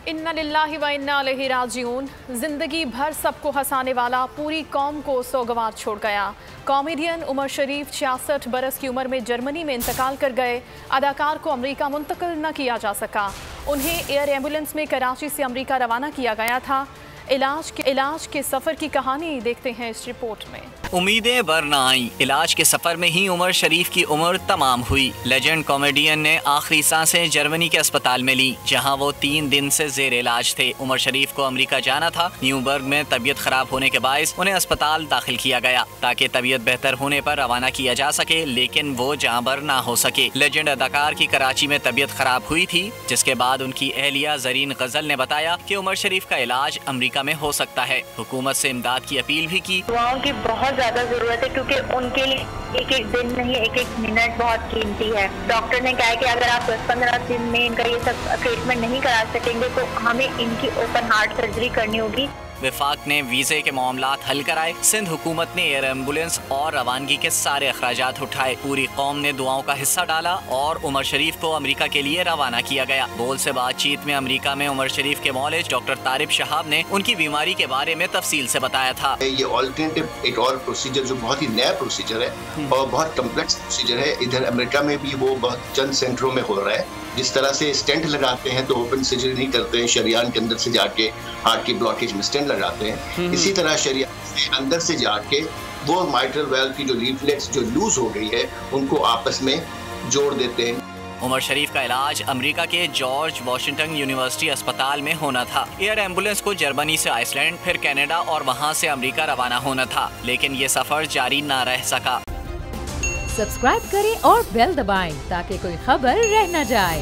इन्ना लिल्लाहि व इन्ना इलैहि राजिऊन। जिंदगी भर सबको हंसाने वाला पूरी कौम को सोगवार छोड़ गया। कॉमेडियन उमर शरीफ 66 बरस की उम्र में जर्मनी में इंतकाल कर गए। अदाकार को अमेरिका मुंतकिल न किया जा सका। उन्हें एयर एम्बुलेंस में कराची से अमेरिका रवाना किया गया था। इलाज के सफर की कहानी देखते हैं इस रिपोर्ट में। उम्मीदें बर न आई। इलाज के सफर में ही उमर शरीफ की उम्र तमाम हुई। लेजेंड कॉमेडियन ने आखिरी सांसें जर्मनी के अस्पताल में ली, जहां वो 3 दिन से जेर इलाज थे। उमर शरीफ को अमेरिका जाना था। न्यूबर्ग में तबीयत खराब होने के बायस उन्हें अस्पताल दाखिल किया गया ताकि तबीयत बेहतर होने पर रवाना किया जा सके, लेकिन वो जहां बर ना हो सके। लेजेंड अदाकार की कराची में तबीयत खराब हुई थी, जिसके बाद उनकी अहलिया जरीन गजल ने बताया कि उमर शरीफ का इलाज अमेरिका में हो सकता है। हुकूमत से इमदाद की अपील भी की। दुआओं की बहुत ज्यादा जरूरत है, क्योंकि उनके लिए एक एक दिन नहीं, एक एक मिनट बहुत कीमती है। डॉक्टर ने कहा है कि अगर आप 10-15 दिन में इनका ये सब ट्रीटमेंट नहीं करा सकेंगे तो हमें इनकी ओपन हार्ट सर्जरी करनी होगी। वफाक ने वीज़े के मामलात हल कराए। सिंध हुकूमत ने एयर एम्बुलेंस और रवानगी के सारे अखराजात उठाए। पूरी कौम ने दुआओं का हिस्सा डाला और उमर शरीफ को अमेरिका के लिए रवाना किया गया। बोल से बातचीत में अमेरिका में उमर शरीफ के मौलिज डॉक्टर तारिब शहाब ने उनकी बीमारी के बारे में तफसील से बताया था। ये ऑल्टरनेटिव एक और प्रोसीजर जो बहुत ही नया प्रोसीजर है और बहुत कम्प्लेक्स प्रोसीजर है। इधर अमेरिका में भी वो बहुत चंद सेंटरों में हो रहा है। जिस तरह से स्टेंट लगाते हैं तो ओपन सर्जरी नहीं करते हैं, शरियान के अंदर से जाके हार्ट की ब्लॉकेज में स्टेंट लगाते हैं। इसी तरह शरियान से अंदर से जाके वो माइट्रल वाल्व की जो लीफलेट्स जो लूज हो गई है उनको आपस में जोड़ देते हैं। उमर शरीफ का इलाज अमेरिका के जॉर्ज वाशिंगटन यूनिवर्सिटी अस्पताल में होना था। एयर एम्बुलेंस को जर्मनी से आइसलैंड, फिर कनाडा और वहां से अमेरिका रवाना होना था, लेकिन ये सफर जारी न रह सका। सब्सक्राइब करें और बेल दबाएं ताकि कोई खबर रह न जाए।